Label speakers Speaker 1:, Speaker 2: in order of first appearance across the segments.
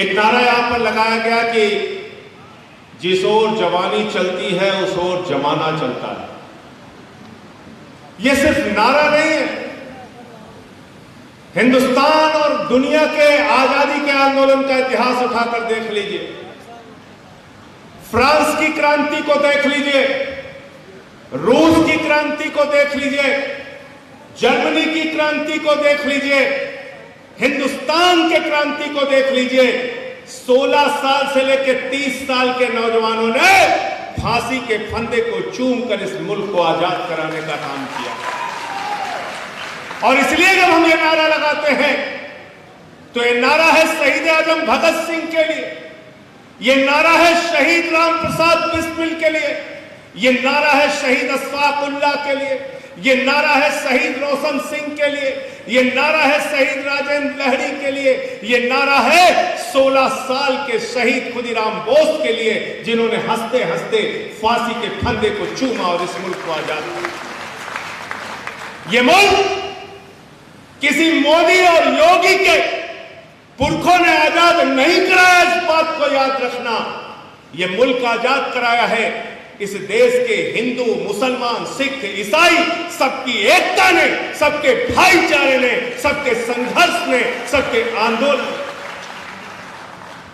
Speaker 1: एक नारा यहां पर लगाया गया कि जिस ओर जवानी चलती है उस ओर जमाना चलता है। यह सिर्फ नारा नहीं है, हिंदुस्तान और दुनिया के आजादी के आंदोलन का इतिहास उठाकर देख लीजिए, फ्रांस की क्रांति को देख लीजिए, रूस की क्रांति को देख लीजिए, जर्मनी की क्रांति को देख लीजिए, हिंदुस्तान के क्रांति को देख लीजिए। 16 साल से लेकर 30 साल के नौजवानों ने फांसी के फंदे को चूम कर इस मुल्क को आजाद कराने का काम किया। और इसलिए जब हम ये नारा लगाते हैं तो ये नारा है शहीद आजम भगत सिंह के लिए, ये नारा है शहीद राम प्रसाद बिस्मिल के लिए, ये नारा है शहीद अशफाक उल्लाह के लिए, ये नारा है शहीद रोशन सिंह के लिए, ये नारा है शहीद राजेंद्र लहरी के लिए, ये नारा है 16 साल के शहीद खुदीराम बोस के लिए, जिन्होंने हंसते हंसते फांसी के फंदे को चूमा और इस मुल्क को आजाद किया। ये मुल्क किसी मोदी और योगी के पुरखों ने आजाद नहीं कराया, इस बात को याद रखना। यह मुल्क आजाद कराया है इस देश के हिंदू, मुसलमान, सिख, ईसाई, सबकी एकता ने, सबके भाईचारे ने, सबके संघर्ष ने, सबके आंदोलन।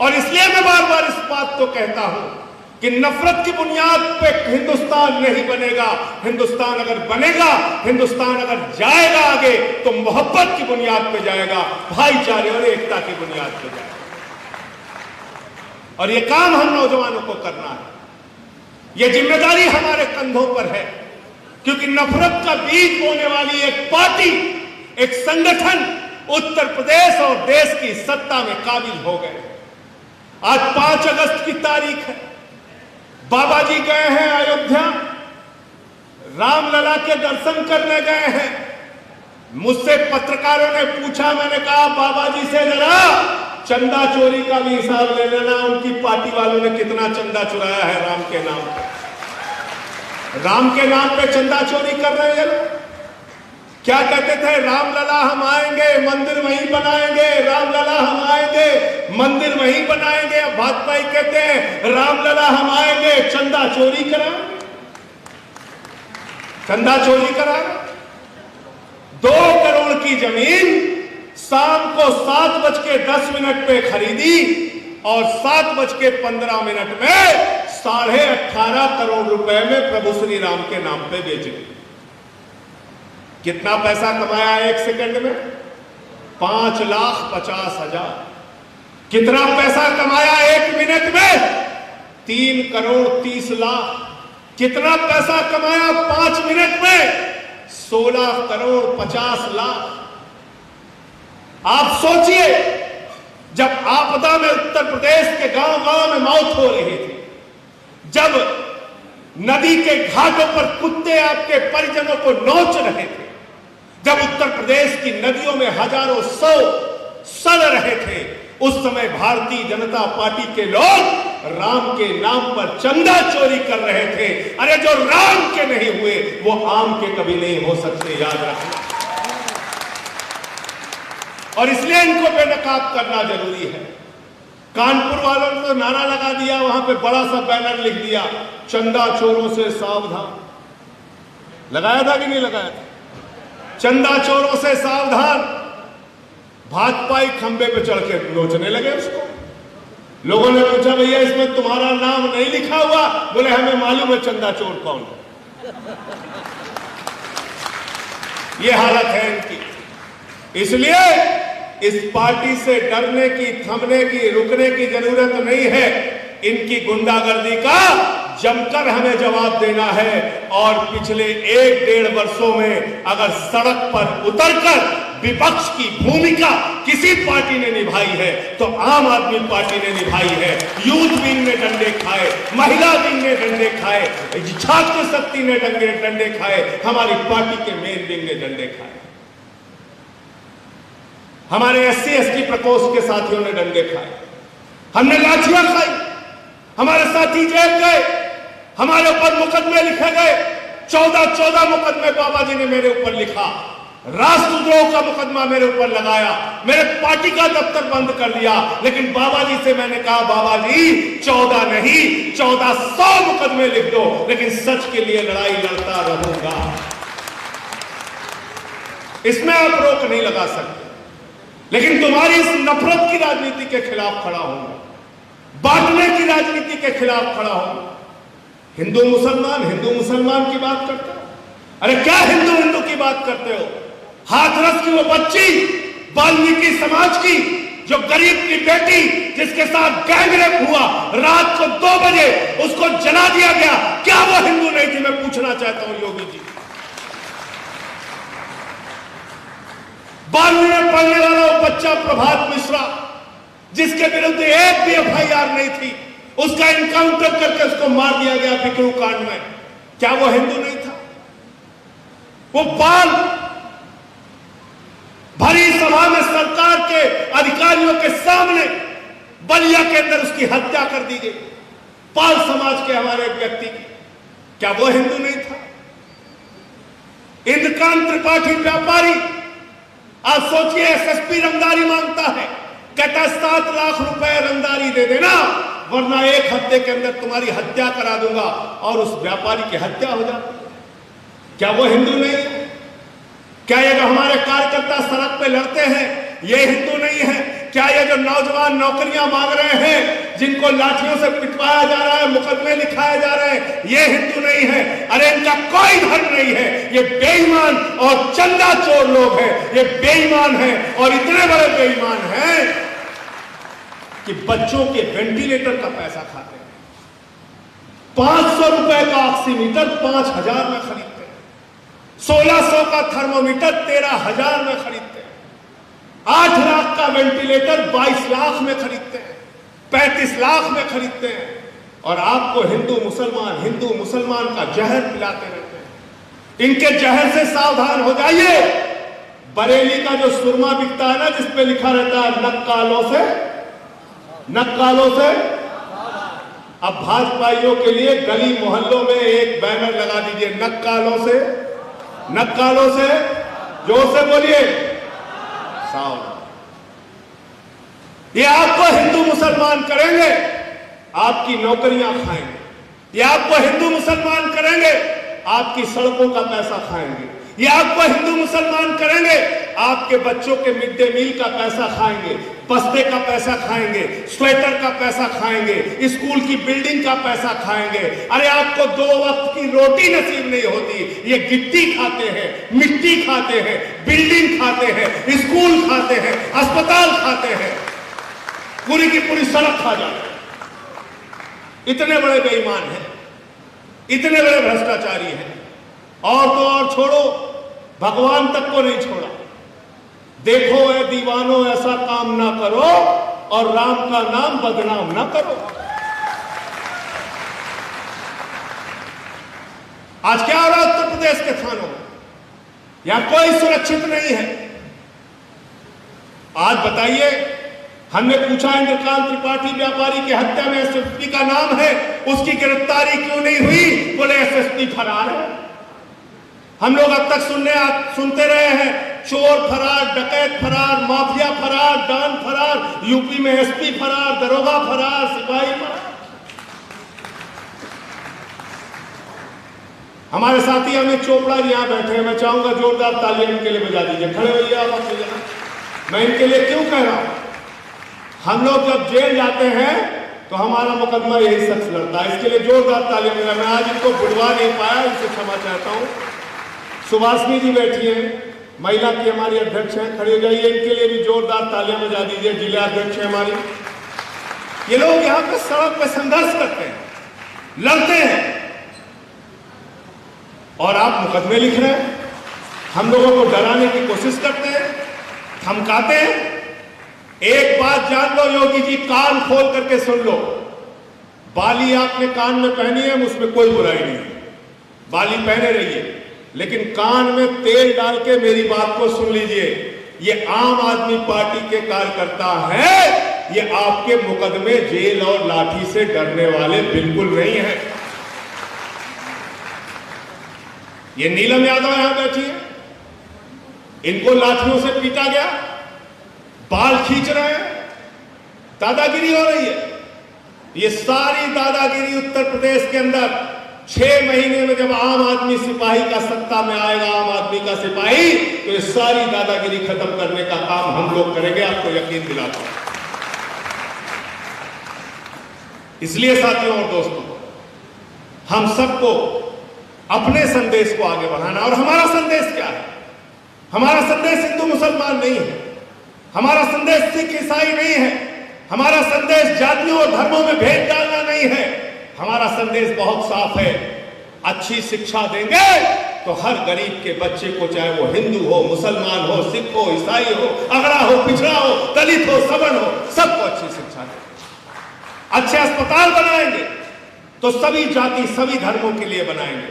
Speaker 1: और इसलिए मैं बार बार इस बात को कहता हूं कि नफरत की बुनियाद पे हिंदुस्तान नहीं बनेगा। हिंदुस्तान अगर बनेगा, हिंदुस्तान अगर जाएगा आगे, तो मोहब्बत की बुनियाद पे जाएगा, भाईचारे और एकता की बुनियाद पे जाएगा। और यह काम हम नौजवानों को करना है, यह जिम्मेदारी हमारे कंधों पर है, क्योंकि नफरत का बीज बोने वाली एक पार्टी, एक संगठन उत्तर प्रदेश और देश की सत्ता में काबिज हो गए। आज 5 अगस्त की तारीख है, बाबा जी गए हैं अयोध्या, रामलला के दर्शन करने गए हैं। मुझसे पत्रकारों ने पूछा, मैंने कहा बाबा जी से जरा चंदा चोरी का भी हिसाब ले लेना, उनकी पार्टी वालों ने कितना चंदा चुराया है राम के नाम पे। राम के नाम पे चंदा चोरी कर रहे हैं लोग। क्या कहते थे, रामलला हम आएंगे मंदिर वहीं बनाएंगे, रामलला हम आएंगे मंदिर वहीं बनाएंगे। अब भाजपा ही कहते हैं रामलला हम आएंगे चंदा चोरी कराएंगे। चंदा चोरी कराएंगे। 2 करोड़ की जमीन शाम को 7:10 पे खरीदी और 7:15 में 18.5 करोड़ रुपए में प्रभु श्री राम के नाम पे बेच दी। कितना पैसा कमाया 1 सेकंड में? 5,50,000। कितना पैसा कमाया 1 मिनट में? 3 करोड़ 30 लाख। कितना पैसा कमाया 5 मिनट में? 16 करोड़ 50 लाख। आप सोचिए, जब आपदा में उत्तर प्रदेश के गांव-गांव में मौत हो रही थी, जब नदी के घाटों पर कुत्ते आपके परिजनों को नोच रहे थे, जब उत्तर प्रदेश की नदियों में हजारों सौ सड़ रहे थे, उस समय भारतीय जनता पार्टी के लोग राम के नाम पर चंदा चोरी कर रहे थे। अरे जो राम के नहीं हुए वो आम के कभी नहीं हो सकते, याद रखना। और इसलिए इनको बेनकाब करना जरूरी है। कानपुर वालों ने तो नारा लगा दिया, वहां पे बड़ा सा बैनर लिख दिया, चंदा चोरों से सावधान। लगाया था कि नहीं लगाया था? चंदा चोरों से सावधान। भाजपाई खंबे पे चढ़ के नोचने लगे उसको। लोगों ने पूछा, भैया इसमें तुम्हारा नाम नहीं लिखा हुआ? बोले हमें मालूम है चंदा चोर कौन है। ये हालत है इनकी। इसलिए इस पार्टी से डरने की, थमने की, रुकने की जरूरत नहीं है। इनकी गुंडागर्दी का जमकर हमें जवाब देना है। और पिछले 1-1.5 वर्षों में अगर सड़क पर उतरकर विपक्ष की भूमिका किसी पार्टी ने निभाई है तो आम आदमी पार्टी ने निभाई है। यूथ विंग ने डंडे खाए, महिला विंग ने डंडे खाए, छात्र शक्ति ने डंडे खाए, हमारी पार्टी के मेन विंग ने डंडे खाए, हमारे SC/ST प्रकोष्ठ के साथियों ने डंडे खाए, हमने लाठियां खाई, हमारे साथी जेल गए, हमारे ऊपर मुकदमे लिखे गए। 14 मुकदमे बाबा जी ने मेरे ऊपर लिखा। राष्ट्रद्रोह का मुकदमा मेरे ऊपर लगाया, मेरे पार्टी का दफ्तर बंद कर दिया। लेकिन बाबा जी से मैंने कहा, बाबा जी 14 नहीं 1400 मुकदमे लिख दो, लेकिन सच के लिए लड़ाई लड़ता रहूंगा। इसमें आप रोक नहीं लगा सकते, लेकिन तुम्हारी इस नफरत की राजनीति के खिलाफ खड़ा हूं, बांटने की राजनीति के खिलाफ खड़ा हूं। हिंदू मुसलमान की बात करते हो। अरे क्या हिंदू की बात करते हो? हाथरस की वो बच्ची, वाल्मीकि समाज की, जो गरीब की बेटी जिसके साथ गैंगरेप हुआ, रात को 2 बजे उसको जला दिया गया, क्या वो हिंदू नहीं थी? मैं पूछना चाहता हूं योगी जी। 12वीं में पढ़ने वाला वो बच्चा प्रभात मिश्रा, जिसके विरुद्ध एक भी FIR नहीं थी, उसका इनकाउंटर करके उसको मार दिया गया बिकरू कांड में, क्या वो हिंदू नहीं था? वो बाल भरी सभा में सरकार के अधिकारियों के सामने बलिया के अंदर उसकी हत्या कर दी गई, पाल समाज के हमारे एक व्यक्ति की, क्या वो हिंदू नहीं था? इंद्रकांत त्रिपाठी व्यापारी, आप सोचिए, SSP रंगदारी मांगता है, कहता है 7 लाख रुपए रंगदारी दे देना, वरना 1 हफ्ते के अंदर तुम्हारी हत्या करा दूंगा, और उस व्यापारी की हत्या हो जाती। क्या वो हिंदू नहीं है? क्या ये जो हमारे कार्यकर्ता सड़क पे लड़ते हैं, ये हिंदू नहीं है? क्या ये जो नौजवान नौकरियां मांग रहे हैं, जिनको लाठियों से पिटवाया जा रहा है, मुकदमे लिखाए जा रहे हैं, ये हिंदू नहीं है? अरे इनका कोई धर्म नहीं है, ये बेईमान और चंदा चोर लोग हैं, ये बेईमान हैं, और इतने बड़े बेईमान हैं कि बच्चों के वेंटिलेटर का पैसा खाते हैं। 500 रुपए का ऑक्सीमीटर 5000 में खरीदते हैं, 1600 का थर्मोमीटर 13000 में खरीदते हैं, 8 लाख का वेंटिलेटर 22 लाख में खरीदते हैं, 35 लाख में खरीदते हैं, और आपको हिंदू मुसलमान का जहर पिलाते रहते हैं। इनके जहर से सावधान हो जाइए। बरेली का जो सुरमा बिकता है ना, जिसपे लिखा रहता है नक्कालों से, अब भाजपाइयों के लिए गली मोहल्लों में एक बैनर लगा दीजिए, नक्कालों से, जोर से बोलिए, सावधान। ये आपको हिंदू मुसलमान करेंगे, आपकी नौकरियां खाएंगे। ये आपको हिंदू मुसलमान करेंगे, आपकी सड़कों का पैसा खाएंगे। ये आपको हिंदू मुसलमान करेंगे, आपके बच्चों के मिड डे मील का पैसा खाएंगे, बस्ते का पैसा खाएंगे, स्वेटर का पैसा खाएंगे, स्कूल की बिल्डिंग का पैसा खाएंगे। अरे आपको 2 वक्त की रोटी नसीब नहीं होती, ये गिट्टी खाते हैं, मिट्टी खाते हैं, बिल्डिंग खाते हैं, स्कूल खाते हैं, अस्पताल खाते हैं, पूरी की पूरी सड़क खा जाते हैं। इतने बड़े बेईमान हैं, इतने बड़े भ्रष्टाचारी हैं। और तो और छोड़ो, भगवान तक को नहीं छोड़ा। देखो ए दीवानों, ऐसा काम ना करो और राम का नाम बदनाम ना करो। आज क्या हो रहा है उत्तर प्रदेश के थानों में? यहां कोई सुरक्षित नहीं है। आज बताइए, हमने पूछा इंद्रकांत त्रिपाठी व्यापारी की हत्या में SSP का नाम है, उसकी गिरफ्तारी क्यों नहीं हुई? बोले SSP फरार है। हम लोग अब तक सुनते रहे हैं, चोर फरार, डकैत फरार, माफिया फरार, डान फरार, यूपी में SP फरार, दरोगा फरार, सिपाही फरार। हमारे साथी अमित चोपड़ा जी यहां बैठे हैं, मैं चाहूंगा जोरदार तालियां इनके लिए बजा दीजिए। खड़े होइए आप अपनी जगह। मैं इनके लिए क्यों कह रहा हूं? हम लोग जब जेल जाते हैं तो हमारा मुकदमा यही शख्स लड़ता है, इसके लिए जोरदार तालियां बजा। मैं आज इनको बुलवा नहीं पाया, इनसे क्षमा चाहता हूं। सुभाषनी जी बैठी हैं, महिला की हमारी अध्यक्ष हैं, खड़े हो जाइए, इनके लिए भी जोरदार तालियां बजा दीजिए। जिला अध्यक्ष है हमारी। ये लोग यहाँ पे सड़क पे संघर्ष करते हैं, लड़ते हैं, और आप मुकदमे लिख रहे हैं, हम लोगों को डराने की कोशिश करते हैं, धमकाते हैं। एक बात जान लो योगी जी, कान खोल करके सुन लो, बाली आपने कान में पहनी है, उसमें कोई बुराई नहीं है, बाली पहने रहिए, लेकिन कान में तेल डाल के मेरी बात को सुन लीजिए। ये आम आदमी पार्टी के कार्यकर्ता है, ये आपके मुकदमे, जेल और लाठी से डरने वाले बिल्कुल नहीं है। ये नीलम यादव यहां बैठी है, इनको लाठियों से पीटा गया, बाल खींच रहे हैं, दादागिरी हो रही है। ये सारी दादागिरी उत्तर प्रदेश के अंदर 6 महीने में जब आम आदमी सिपाही का सत्ता में आएगा, आम आदमी का सिपाही, तो ये सारी दादागिरी खत्म करने का काम हम लोग करेंगे, आपको यकीन दिलाता हूं। इसलिए साथियों और दोस्तों, हम सबको अपने संदेश को आगे बढ़ाना। और हमारा संदेश क्या है? हमारा संदेश हिंदू मुसलमान नहीं है, हमारा संदेश सिख ईसाई नहीं है, हमारा संदेश जातियों और धर्मों में भेद डालना नहीं है। हमारा संदेश बहुत साफ है, अच्छी शिक्षा देंगे तो हर गरीब के बच्चे को, चाहे वो हिंदू हो, मुसलमान हो, सिख हो, ईसाई हो, अगड़ा हो, पिछड़ा हो, दलित हो, सवर्ण हो, सबको अच्छी शिक्षा देंगे। अच्छे अस्पताल बनाएंगे तो सभी जाति, सभी धर्मों के लिए बनाएंगे।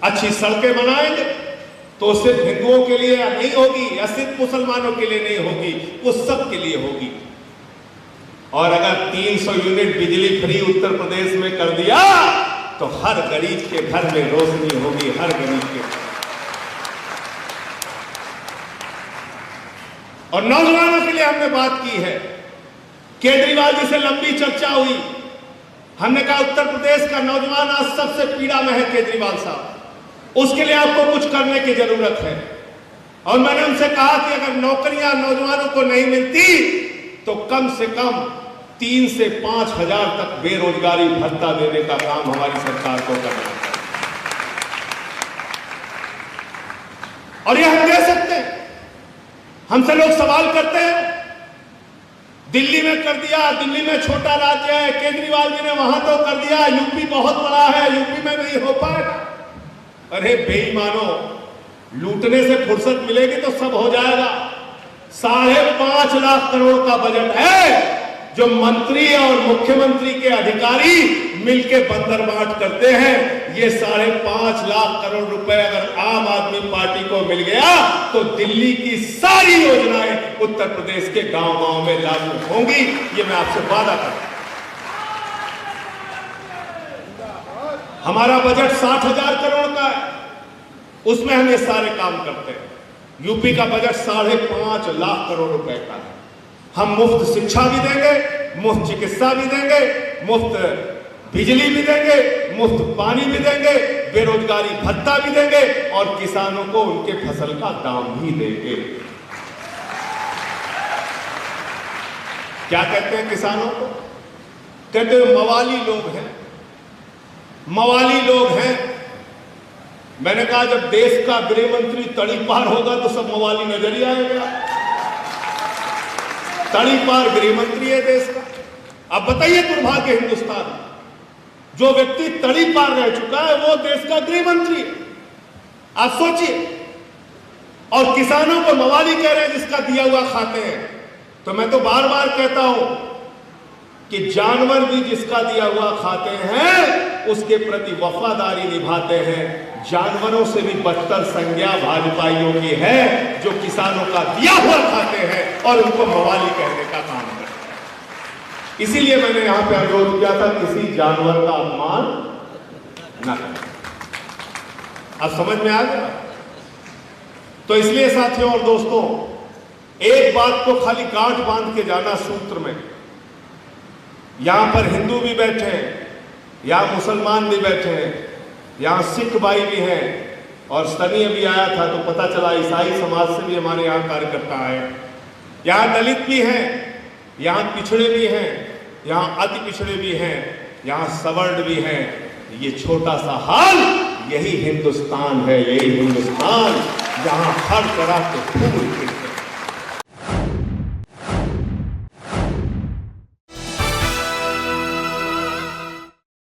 Speaker 1: अच्छी सड़कें बनाएंगे तो सिर्फ हिंदुओं के लिए नहीं होगी या सिर्फ मुसलमानों के लिए नहीं होगी, वो सब के लिए होगी। और अगर 300 यूनिट बिजली फ्री उत्तर प्रदेश में कर दिया तो हर गरीब के घर में रोशनी होगी, हर गरीब के। और नौजवानों के लिए हमने बात की है। केजरीवाल जी से लंबी चर्चा हुई, हमने कहा उत्तर प्रदेश का नौजवान आज सबसे पीड़ा में है केजरीवाल साहब, उसके लिए आपको कुछ करने की जरूरत है। और मैंने उनसे कहा कि अगर नौकरियां नौजवानों को नहीं मिलती तो कम से कम 3 से 5 हजार तक बेरोजगारी भत्ता देने का काम हमारी सरकार को करना है। और यह हम दे सकते हैं। हमसे लोग सवाल करते हैं, दिल्ली में कर दिया, दिल्ली में छोटा राज्य है, केजरीवाल जी ने वहां तो कर दिया, यूपी बहुत बड़ा है, यूपी में नहीं हो पाएगा। अरे बेईमानो, लूटने से फुर्सत मिलेगी तो सब हो जाएगा। 5.5 लाख करोड़ का बजट है जो मंत्री और मुख्यमंत्री के अधिकारी मिलकर बंदर बांट करते हैं। ये 5.5 लाख करोड़ रुपए अगर आम आदमी पार्टी को मिल गया तो दिल्ली की सारी योजनाएं उत्तर प्रदेश के गांव-गांव में लागू होंगी, ये मैं आपसे वादा करता हूं। हमारा बजट 60,000 करोड़ का है, उसमें हम ये सारे काम करते हैं। यूपी का बजट 5.5 लाख करोड़ रुपए का है। हम मुफ्त शिक्षा भी देंगे, मुफ्त चिकित्सा भी देंगे, मुफ्त बिजली भी देंगे, मुफ्त पानी भी देंगे, बेरोजगारी भत्ता भी देंगे और किसानों को उनके फसल का दाम भी देंगे। क्या कहते हैं किसानों को? कहते हैं मवाली लोग हैं, मवाली लोग हैं। मैंने कहा जब देश का गृह मंत्री तड़ी पार होगा तो सब मवाली नजर ही आएगा। तड़ी पार गृह मंत्री है देश का। अब बताइए दुर्भाग्य हिंदुस्तान, जो व्यक्ति तड़ी पार रह चुका है वो देश का गृह मंत्री है। आप सोचिए, और किसानों को मवाली कह रहे हैं जिसका दिया हुआ खाते हैं। तो मैं तो बार बार कहता हूं कि जानवर भी जिसका दिया हुआ खाते हैं उसके प्रति वफादारी निभाते हैं। जानवरों से भी बदतर संज्ञा भाजपाइयों की है जो किसानों का दिया हुआ खाते हैं और उनको मवाली कहने का काम करते हैं। इसीलिए मैंने यहां पे अनुरोध किया था किसी जानवर का अपमान न करें। अब समझ में आ गया? तो इसलिए साथियों और दोस्तों, एक बात को खाली गांठ बांध के जाना सूत्र में, यहां पर हिंदू भी बैठे हैं, यहां मुसलमान भी बैठे हैं, यहां सिख भाई भी हैं और सनी अभी आया था तो पता चला ईसाई समाज से भी हमारे यहां कार्यकर्ता आए। यहां दलित भी हैं, यहां पिछड़े भी हैं, यहां अति पिछड़े भी हैं, यहां सवर्ण भी हैं। ये छोटा सा हाल, यही हिंदुस्तान है, यही हिंदुस्तान जहां हर तरह के फूल खिलते हैं।